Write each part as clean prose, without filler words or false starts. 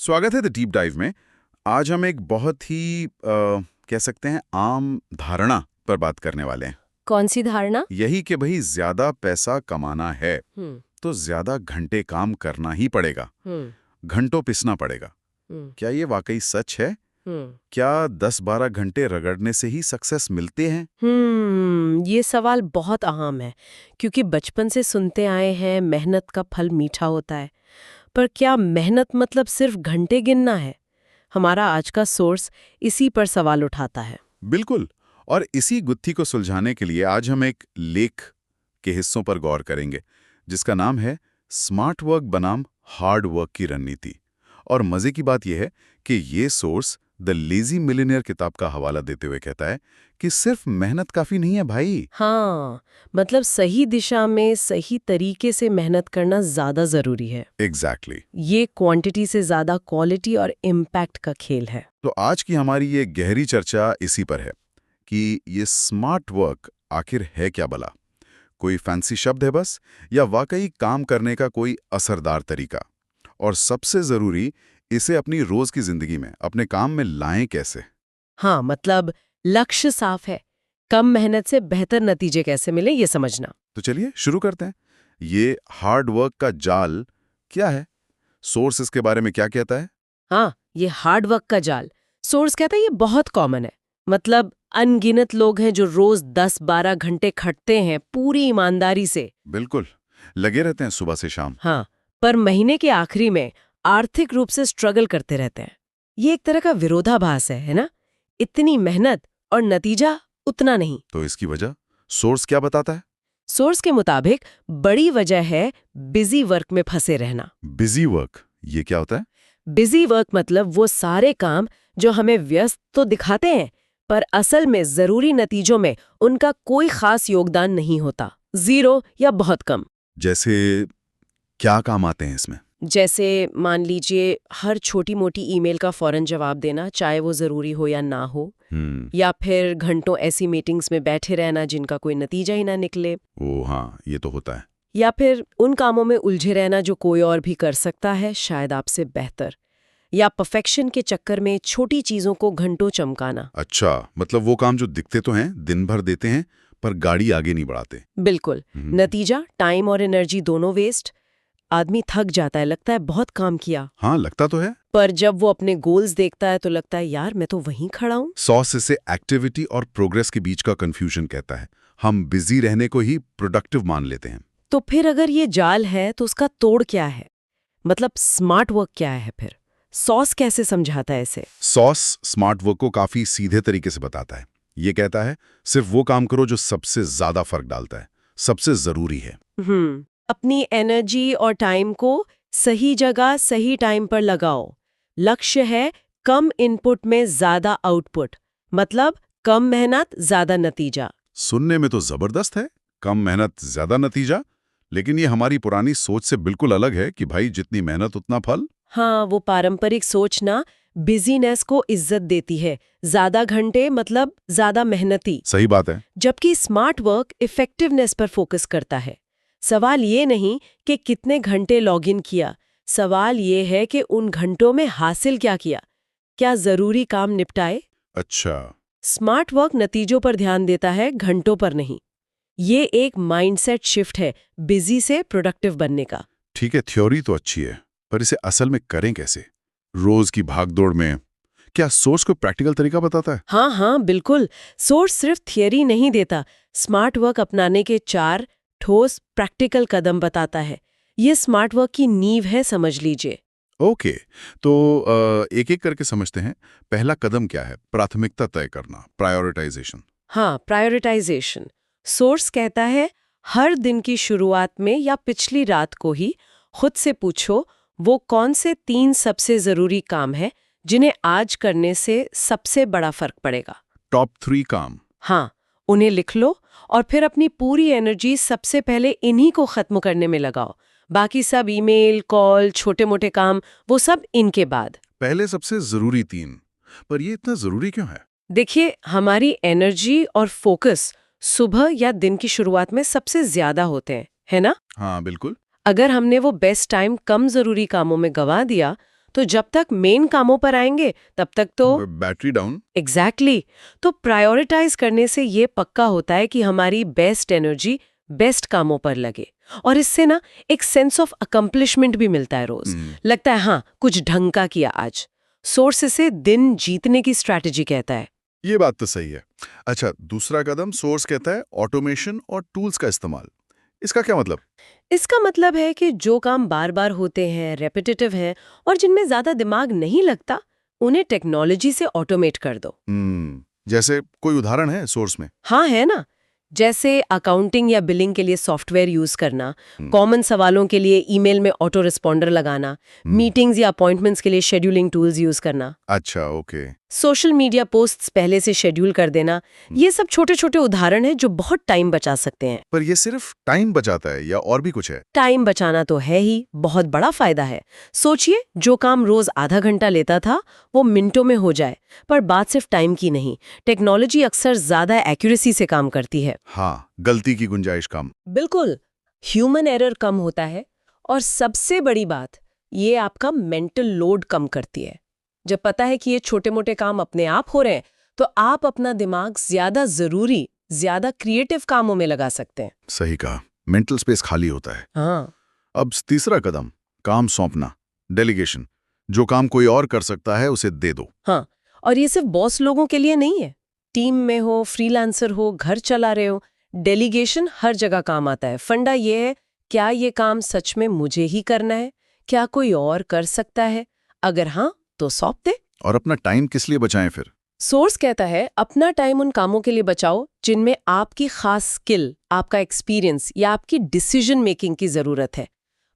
स्वागत है the deep dive में। आज हम एक बहुत ही कह सकते हैं आम धारणा पर बात करने वाले हैं। कौन सी धारणा? यही कि भाई ज्यादा पैसा कमाना है हम्म। तो ज्यादा घंटे काम करना ही पड़ेगा, घंटों पिसना पड़ेगा। क्या ये वाकई सच है? क्या 10-12 घंटे रगड़ने से ही सक्सेस मिलते हैं? ये सवाल बहुत अहम है क्योंकि बचपन से सुनते आए हैं मेहनत का फल मीठा होता है। पर क्या मेहनत मतलब सिर्फ घंटे गिनना है? हमारा आज का सोर्स इसी पर सवाल उठाता है। बिल्कुल। और इसी गुत्थी को सुलझाने के लिए आज हम एक लेख के हिस्सों पर गौर करेंगे जिसका नाम है स्मार्ट वर्क बनाम हार्ड वर्क की रणनीति। और मजे की बात यह है कि ये सोर्स द लेजी मिलियनेयर किताब का हवाला देते हुए कहता है कि सिर्फ मेहनत काफी नहीं है भाई। हाँ, मतलब सही दिशा में सही तरीके से मेहनत करना ज्यादा जरूरी है। एग्जैक्टली। ये क्वांटिटी से ज्यादा क्वालिटी और इम्पैक्ट का खेल है। तो आज की हमारी ये गहरी चर्चा इसी पर है कि ये स्मार्ट वर्क आखिर है क्या भला? कोई फैंसी शब्द है बस, या वाकई काम करने का कोई असरदार तरीका? और सबसे जरूरी, इसे अपनी रोज की जिंदगी में, अपने काम में लाएं कैसे? हाँ, मतलब लक्ष्य साफ है, कम मेहनत से बेहतर नतीजे कैसे मिले ये समझना। तो चलिए शुरू करते हैं। ये हार्ड वर्क का जाल क्या है? सोर्स इसके बारे में क्या कहता है? हाँ, ये हार्ड वर्क का जाल। सोर्स कहता है ये बहुत कॉमन है। मतलब अनगिनत लोग हैं जो रोज 10-12 घंटे खटते हैं पूरी ईमानदारी से। बिल्कुल, लगे रहते हैं सुबह से शाम। हाँ, पर महीने के आखिरी में आर्थिक रूप से स्ट्रगल करते रहते हैं। ये एक तरह का विरोधाभास है ना? इतनी मेहनत और नतीजा उतना नहीं। तो इसकी वजह सोर्स क्या बताता है? सोर्स के मुताबिक बड़ी वजह है बिजी वर्क में फंसे रहना। बिजी वर्क, ये क्या होता है? बिजी वर्क मतलब वो सारे काम जो हमें व्यस्त तो दिखाते हैं पर असल में जरूरी नतीजों में उनका कोई खास योगदान नहीं होता, जीरो या बहुत कम। जैसे क्या काम आते हैं इसमें? जैसे मान लीजिए हर छोटी मोटी ईमेल का फौरन जवाब देना, चाहे वो जरूरी हो या ना हो। या फिर घंटों ऐसी मीटिंग्स में बैठे रहना जिनका कोई नतीजा ही ना निकले। ओ हाँ, ये तो होता है। या फिर उन कामों में उलझे रहना जो कोई और भी कर सकता है, शायद आपसे बेहतर। या परफेक्शन के चक्कर में छोटी चीजों को घंटों चमकाना। अच्छा, मतलब वो काम जो दिखते तो हैं, दिन भर देते हैं, पर गाड़ी आगे नहीं बढ़ाते। बिल्कुल। नतीजा टाइम और एनर्जी दोनों वेस्ट। आदमी थक जाता है, लगता है बहुत काम किया। हाँ, लगता तो है। पर जब वो अपने गोल्स देखता है तो लगता है यार मैं तो वहीं खड़ा हूँ। सॉस इसे एक्टिविटी और प्रोग्रेस के बीच का कंफ्यूजन कहता है। हम बिजी रहने को ही प्रोडक्टिव मान लेते हैं। तो फिर अगर ये जाल है तो उसका तोड़ क्या है? मतलब स्मार्ट वर्क क्या है फिर? सॉस कैसे समझाता है इसे? सॉस स्मार्ट वर्क को काफी सीधे तरीके से बताता है। ये कहता है सिर्फ वो काम करो जो सबसे ज्यादा फर्क डालता है, सबसे जरूरी है। अपनी एनर्जी और टाइम को सही जगह सही टाइम पर लगाओ। लक्ष्य है कम इनपुट में ज्यादा आउटपुट, मतलब कम मेहनत ज्यादा नतीजा। सुनने में तो जबरदस्त है, कम मेहनत ज्यादा नतीजा। लेकिन ये हमारी पुरानी सोच से बिल्कुल अलग है कि भाई जितनी मेहनत उतना फल। हाँ, वो पारंपरिक सोच ना बिजीनेस को इज्जत देती है, ज्यादा घंटे मतलब ज्यादा मेहनती। सही बात है। जबकि स्मार्ट वर्क इफेक्टिवनेस पर फोकस करता है। सवाल ये नहीं कि कितने घंटे लॉगिन किया, सवाल ये है कि उन घंटों में हासिल क्या किया, क्या जरूरी काम निपटाए। अच्छा। स्मार्ट वर्क नतीजों पर ध्यान देता है, घंटों पर नहीं। ये एक माइंडसेट शिफ्ट है बिजी से प्रोडक्टिव बनने का। ठीक है, थ्योरी तो अच्छी है, पर इसे असल में करें कैसे? रोज की भागदौड़ में क्या सोर्स को प्रैक्टिकल तरीका बताता है? हाँ हाँ बिल्कुल। सोर्स सिर्फ थियरी नहीं देता, स्मार्ट वर्क अपनाने के 4 ठोस प्रैक्टिकल कदम बताता है। ये स्मार्ट वर्क की नींव है, समझ लीजिए। ओके, तो एक एक करके समझते हैं। पहला कदम क्या है? प्राथमिकता तय करना, प्रायोरिटाइजेशन। हाँ, प्रायोरिटाइजेशन। सोर्स कहता है हर दिन की शुरुआत में या पिछली रात को ही खुद से पूछो वो कौन से 3 सबसे जरूरी काम हैं जिन्हें आज करने से सबसे बड़ा फर्क पड़ेगा। टॉप 3 काम। हाँ, उन्हें लिख लो और फिर अपनी पूरी एनर्जी सबसे पहले इन्हीं को खत्म करने में लगाओ। बाकी सब ईमेल, कॉल, छोटे मोटे काम, वो सब इनके बाद। पहले सबसे जरूरी 3, पर ये इतना जरूरी क्यों है? देखिए, हमारी एनर्जी और फोकस सुबह या दिन की शुरुआत में सबसे ज्यादा होते हैं, है ना? हाँ बिल्कुल। अगर हमने वो बेस्ट टाइम कम जरूरी कामों में गंवा दिया तो जब तक मेन कामों पर आएंगे तब तक तो बैटरी डाउन। एग्जैक्टली तो प्रायोरिटाइज करने से ये पक्का होता है कि हमारी बेस्ट एनर्जी बेस्ट कामों पर लगे और इससे ना एक सेंस ऑफ अकम्प्लिशमेंट भी मिलता है रोज। लगता है हाँ कुछ ढंग का किया आज। सोर्स इसे दिन जीतने की स्ट्रैटेजी कहता है। ये बात तो सही है। अच्छा, दूसरा कदम सोर्स कहता है ऑटोमेशन और टूल्स का इस्तेमाल। इसका क्या मतलब? इसका मतलब है कि जो काम बार बार होते हैं, रेपिटेटिव हैं और जिनमें ज्यादा दिमाग नहीं लगता, उन्हें टेक्नोलॉजी से ऑटोमेट कर दो। जैसे कोई उदाहरण है सोर्स में? हाँ है ना, जैसे अकाउंटिंग या बिलिंग के लिए सॉफ्टवेयर यूज करना, कॉमन सवालों के लिए ईमेल में ऑटो रिस्पॉन्डर लगाना, मीटिंग्स या अपॉइंटमेंट्स के लिए शेड्यूलिंग टूल्स यूज करना। अच्छा, ओके। सोशल मीडिया पोस्ट्स पहले से शेड्यूल कर देना। ये सब छोटे छोटे उदाहरण हैं जो बहुत टाइम बचा सकते हैं। पर ये सिर्फ टाइम बचाता है या और भी कुछ है? टाइम बचाना तो है ही, बहुत बड़ा फायदा है। सोचिए, जो काम रोज आधा घंटा लेता था वो मिनटों में हो जाए। पर बात सिर्फ टाइम की नहीं, टेक्नोलॉजी अक्सर ज्यादा एक्यूरेसी से काम करती है। हाँ, गलती की गुंजाइश कम। बिल्कुल, ह्यूमन एरर कम होता है और सबसे बड़ी बात, ये आपका मेंटल लोड कम करती है। जब पता है कि ये छोटे मोटे काम अपने आप हो रहे हैं तो आप अपना दिमाग ज्यादा जरूरी, ज्यादा क्रिएटिव कामों में लगा सकते हैं। सही कहा, मेंटल स्पेस खाली होता है। हाँ। अब तीसरा कदम, काम सौंपना, डेलीगेशन। जो काम कोई और कर सकता है उसे दे दो। हाँ, और ये सिर्फ बॉस लोगों के लिए नहीं है। टीम में हो, फ्रीलांसर हो, घर चला रहे हो, डेलीगेशन हर जगह काम आता है। फंडा ये है, क्या ये काम सच में मुझे ही करना है? क्या कोई और कर सकता है? अगर हाँ तो सौंप दे। और अपना टाइम किस लिए बचाएं फिर? सोर्स कहता है अपना टाइम उन कामों के लिए बचाओ जिनमें आपकी खास स्किल, आपका एक्सपीरियंस या आपकी डिसीजन मेकिंग की जरूरत है।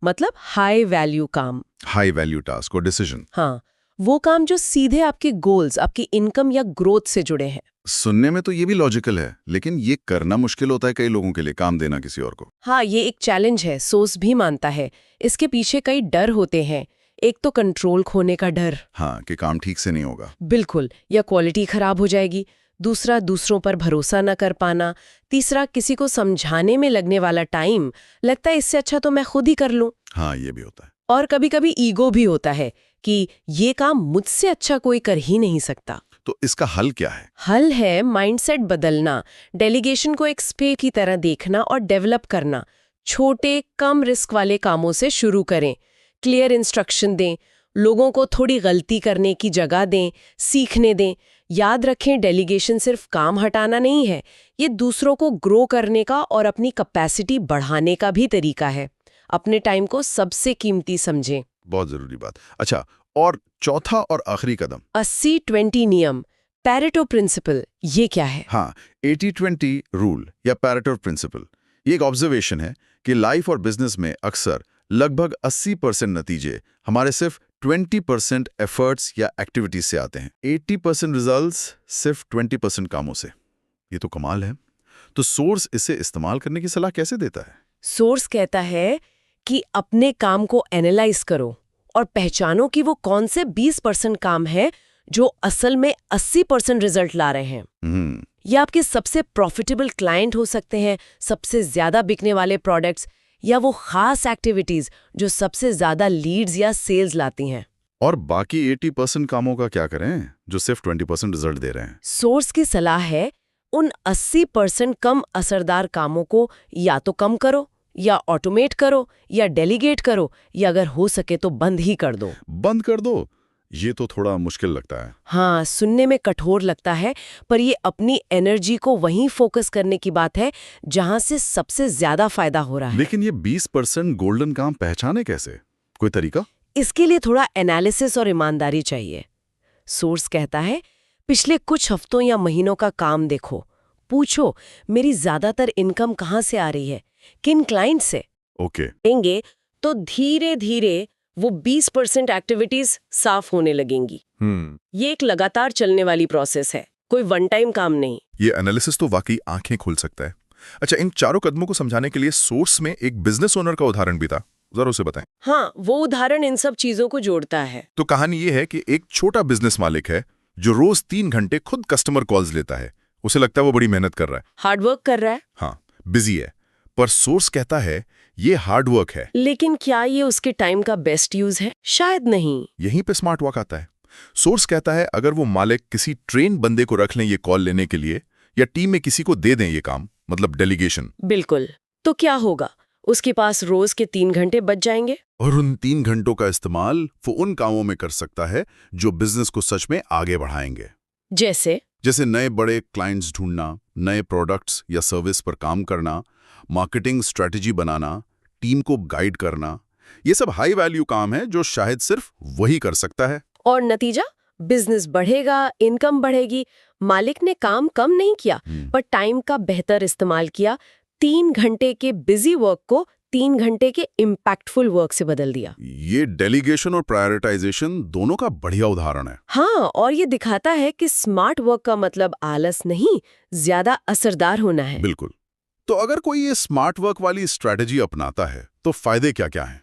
मतलब हाई वैल्यू काम। हाई वैल्यू टास्क और डिसीजन। हाँ, वो काम जो सीधे आपके गोल्स, आपकी इनकम या ग्रोथ से जुड़े हैं। सुनने में तो ये भी लॉजिकल है, लेकिन ये करना मुश्किल होता है कई लोगों के लिए, काम देना किसी और को। हाँ, ये एक चैलेंज है, सोर्स भी मानता है। इसके पीछे कई डर होते हैं। एक तो कंट्रोल खोने का डर। हाँ, कि काम ठीक से नहीं होगा। बिल्कुल, या क्वालिटी खराब हो जाएगी। दूसरा, दूसरों पर भरोसा न कर पाना। तीसरा, किसी को समझाने में लगने वाला टाइम, लगता है इससे अच्छा तो मैं खुद ही कर लूं। हाँ, ये भी होता है। और कभी-कभी ईगो भी होता है कि ये काम मुझसे अच्छा कोई कर ही नहीं सकता। तो इसका हल क्या है? हल है माइंडसेट बदलना, डेलीगेशन को एक स्पेस की तरह देखना और डेवलप करना। छोटे, कम रिस्क वाले कामों से शुरू करें। क्लियर इंस्ट्रक्शन दें, लोगों को थोड़ी गलती करने की जगह दें, सीखने दें। याद रखें, डेलीगेशन सिर्फ काम हटाना नहीं है, ये दूसरों को ग्रो करने का और अपनी कैपेसिटी बढ़ाने का भी तरीका है। अपने टाइम को सबसे कीमती समझें। बहुत जरूरी बात। अच्छा, और चौथा और आखिरी कदम, 80-20 नियम, पैरेटो प्रिंसिपल, ये क्या है? हाँ, 80-20 रूल या पैरेटो प्रिंसिपल। ये एक ऑब्जर्वेशन है कि लाइफ और बिजनेस में अक्सर लगभग 80% नतीजे हमारे सिर्फ 20% एफर्ट्स या एक्टिविटीज से आते हैं। 80% रिजल्ट्स सिर्फ 20% कामों से। ये तो कमाल है। तो सोर्स इसे इस्तेमाल करने की सलाह कैसे देता है? सोर्स कहता है कि अपने काम को एनालाइज करो और पहचानो कि वो कौन से 20% काम है जो असल में 80% रिजल्ट ला रहे हैं। ये आपके सबसे प्रॉफिटेबल क्लाइंट हो सकते हैं, सबसे ज्यादा बिकने वाले प्रोडक्ट्स, या वो खास एक्टिविटीज जो सबसे ज्यादा लीड्स या सेल्स लाती हैं। और बाकी 80% कामों का क्या करें जो सिर्फ 20% रिजल्ट दे रहे हैं? सोर्स की सलाह है उन 80% कम असरदार कामों को या तो कम करो, या ऑटोमेट करो, या डेलीगेट करो, या अगर हो सके तो बंद ही कर दो। बंद कर दो? ये तो थोड़ा मुश्किल लगता है। हाँ, सुनने में कठोर लगता है, पर ये अपनी एनर्जी को वहीं फोकस करने की बात है जहां से सबसे ज्यादा फायदा हो रहा है। लेकिन ये 20% गोल्डन काम पहचाने कैसे? कोई तरीका? इसके लिए थोड़ा एनालिसिस और ईमानदारी चाहिए। सोर्स कहता है, पिछले कुछ हफ्तों या महीनों का काम देखो, पूछो मेरी ज्यादातर इनकम कहाँ से आ रही है, किन क्लाइंट से। ओके। देंगे तो धीरे धीरे वो 20% एक्टिविटीज साफ होने लगेंगी। ये एक लगातार चलने वाली प्रोसेस है, कोई वन टाइम काम नहीं। ये एनालिसिस तो वाकई आंखें खोल सकता है। अच्छा, इन चारों कदमों को समझाने के लिए सोर्स में एक बिजनेस ओनर का उदाहरण भी था, जरा उसे बताएं। हाँ, वो उदाहरण इन सब चीजों को जोड़ता है। तो कहानी ये है कि एक छोटा बिजनेस मालिक है जो रोज 3 घंटे खुद कस्टमर कॉल्स लेता है। उसे लगता है वो बड़ी मेहनत कर रहा है, हार्डवर्क कर रहा है। हाँ, बिजी है। पर सोर्स कहता है ये हार्ड वर्क है। लेकिन क्या ये उसके टाइम का बेस्ट यूज है? शायद नहीं। यहीं पे स्मार्ट वर्क आता है। सोर्स कहता है अगर वो मालिक किसी ट्रेन बंदे को रख लें ये कॉल लेने के लिए, या टीम में किसी को दे दें ये काम, मतलब डेलीगेशन। बिल्कुल। तो क्या होगा? उसके पास रोज के 3 घंटे बच जाएंगे। और उन 3 घंटों का इस्तेमाल वो उन कामों में कर सकता है जो बिजनेस को सच में आगे बढ़ाएंगे। जैसे नए बड़े क्लाइंट्स ढूंढना, नए प्रोडक्ट्स या सर्विस पर काम करना, मार्केटिंग स्ट्रेटेजी बनाना, टीम को गाइड करना। ये सब हाई वैल्यू काम है जो शायद सिर्फ वही कर सकता है। और नतीजा? बिजनेस बढ़ेगा, इनकम बढ़ेगी। मालिक ने काम कम नहीं किया, पर टाइम का बेहतर इस्तेमाल किया। 3 घंटे के बिजी वर्क को 3 घंटे के इम्पैक्टफुल वर्क से बदल दिया। ये डेलीगेशन और प्रायोरिटाइजेशन दोनों का बढ़िया उदाहरण है। हाँ, और ये दिखाता है कि स्मार्ट वर्क का मतलब आलस नहीं, ज्यादा असरदार होना है। बिल्कुल। तो अगर कोई ये स्मार्ट वर्क वाली स्ट्रैटेजी अपनाता है तो फायदे क्या क्या हैं?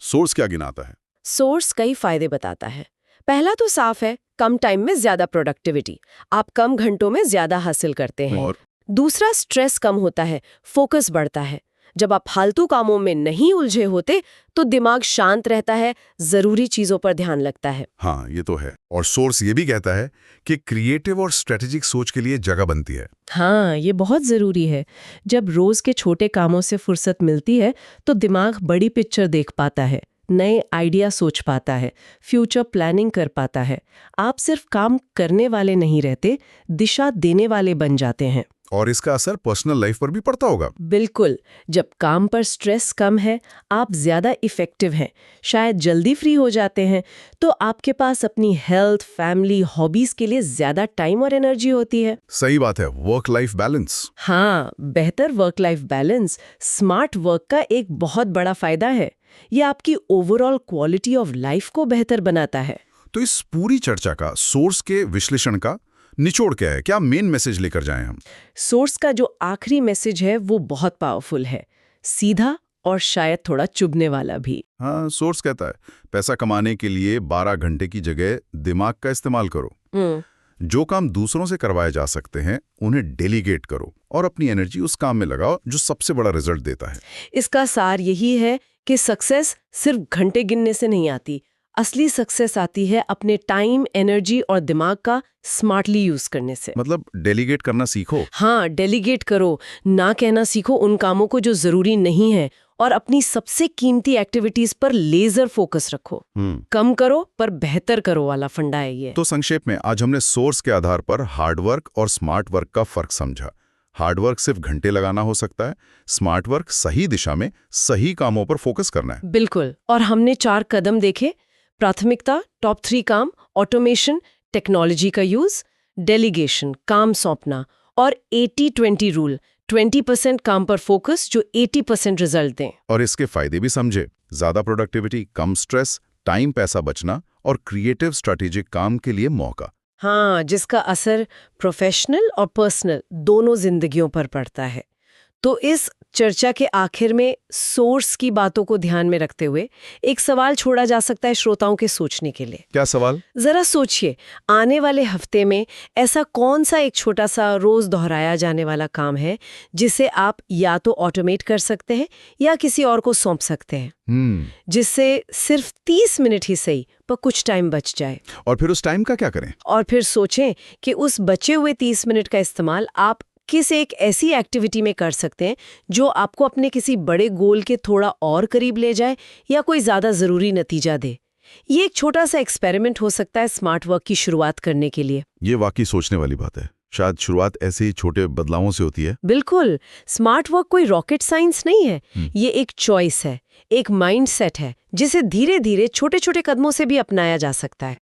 सोर्स क्या गिनाता है? सोर्स कई फायदे बताता है। पहला तो साफ है, कम टाइम में ज्यादा प्रोडक्टिविटी। आप कम घंटों में ज्यादा हासिल करते हैं। और दूसरा, स्ट्रेस कम होता है, फोकस बढ़ता है। जब आप फालतू कामों में नहीं उलझे होते तो दिमाग शांत रहता है, जरूरी चीजों पर ध्यान लगता है। हाँ, ये तो है। और सोर्स ये भी कहता है कि क्रिएटिव और स्ट्रेटेजिक सोच के लिए जगह बनती है। हाँ, ये बहुत जरूरी है। जब रोज के छोटे कामों से फुर्सत मिलती है तो दिमाग बड़ी पिक्चर देख पाता है, नए आइडिया सोच पाता है, फ्यूचर प्लानिंग कर पाता है। आप सिर्फ काम करने वाले नहीं रहते, दिशा देने वाले बन जाते हैं। और इसका असर पर्सनल लाइफ पर भी पड़ता होगा। बिल्कुल। जब काम पर स्ट्रेस कम है, आप ज्यादा इफेक्टिव हैं, शायद जल्दी फ्री हो जाते हैं, तो आपके पास अपनी हेल्थ, फैमिली, हॉबीज के लिए ज्यादा टाइम और एनर्जी होती है। सही बात है, वर्क लाइफ बैलेंस। हाँ, बेहतर work life balance smart work का एक बहुत बड़ा फायदा है। ये आपकी ओवरऑल क्वालिटी ऑफ लाइफ को बेहतर बनाता है। तो इस पूरी चर्चा का, सोर्स के विश्लेषण का निचोड़ क्या है? क्या मेन मैसेज लेकर जाएं हम? सोर्स का जो आखिरी मैसेज है वो बहुत पावरफुल है, सीधा और शायद थोड़ा चुभने वाला भी। हाँ, सोर्स कहता है पैसा कमाने के लिए 12 घंटे की जगह दिमाग का इस्तेमाल करो। जो काम दूसरों से करवाए जा सकते हैं उन्हें डेलीगेट करो और अपनी एनर्जी उस काम में लगाओ जो सबसे बड़ा रिजल्ट देता है। इसका सार यही है कि सक्सेस सिर्फ घंटे गिनने से नहीं आती। असली सक्सेस आती है अपने टाइम, एनर्जी और दिमाग का स्मार्टली यूज करने से। मतलब डेलीगेट करना सीखो। हाँ, डेलीगेट करो, ना कहना सीखो उन कामों को जो जरूरी नहीं है, और अपनी सबसे कीमती एक्टिविटीज पर लेजर फोकस रखो। कम करो पर बेहतर करो वाला फंडा है ये। तो संक्षेप में आज हमने सोर्स के आधार पर हार्ड वर्क और स्मार्ट वर्क का फर्क समझा। हार्ड वर्क सिर्फ घंटे लगाना हो सकता है, स्मार्ट वर्क सही दिशा में सही कामों पर फोकस करना है। बिल्कुल। और हमने 4 कदम देखे: प्राथमिकता, टॉप 3 काम, ऑटोमेशन, टेक्नोलॉजी का यूज, डेलीगेशन, काम सौंपना, और 80-20 रूल, 20% काम पर फोकस जो 80% रिजल्ट दें। और इसके फायदे भी समझे। ज्यादा प्रोडक्टिविटी, कम स्ट्रेस, टाइम पैसा बचना और क्रिएटिव स्ट्रैटेजिक काम के लिए मौका। हाँ, जिसका असर प्रोफेशनल और पर्सनल दोनों जिंदगियों पर पड़ता है। तो इस चर्चा के आखिर में सोर्स की बातों को ध्यान में रखते हुए एक सवाल छोड़ा जा सकता है श्रोताओं के सोचने के लिए। क्या सवाल? जरा सोचिए, आने वाले हफ्ते में ऐसा कौन सा एक छोटा सा रोज दोहराया जाने वाला काम है जिसे आप या तो ऑटोमेट कर सकते हैं या किसी और को सौंप सकते हैं, जिससे सिर्फ 30 मिनट ही सही पर कुछ टाइम बच जाए। और फिर उस टाइम का क्या करें? और फिर सोचें कि उस बचे हुए 30 मिनट का इस्तेमाल आप किस एक ऐसी एक्टिविटी में कर सकते हैं जो आपको अपने किसी बड़े गोल के थोड़ा और करीब ले जाए या कोई ज्यादा जरूरी नतीजा दे। ये एक छोटा सा एक्सपेरिमेंट हो सकता है स्मार्ट वर्क की शुरुआत करने के लिए। ये वाकई सोचने वाली बात है। शायद शुरुआत ऐसे ही छोटे बदलावों से होती है। बिल्कुल। स्मार्ट वर्क कोई रॉकेट साइंस नहीं है, ये एक चॉइस है, एक माइंडसेट है जिसे धीरे धीरे छोटे छोटे कदमों से भी अपनाया जा सकता है।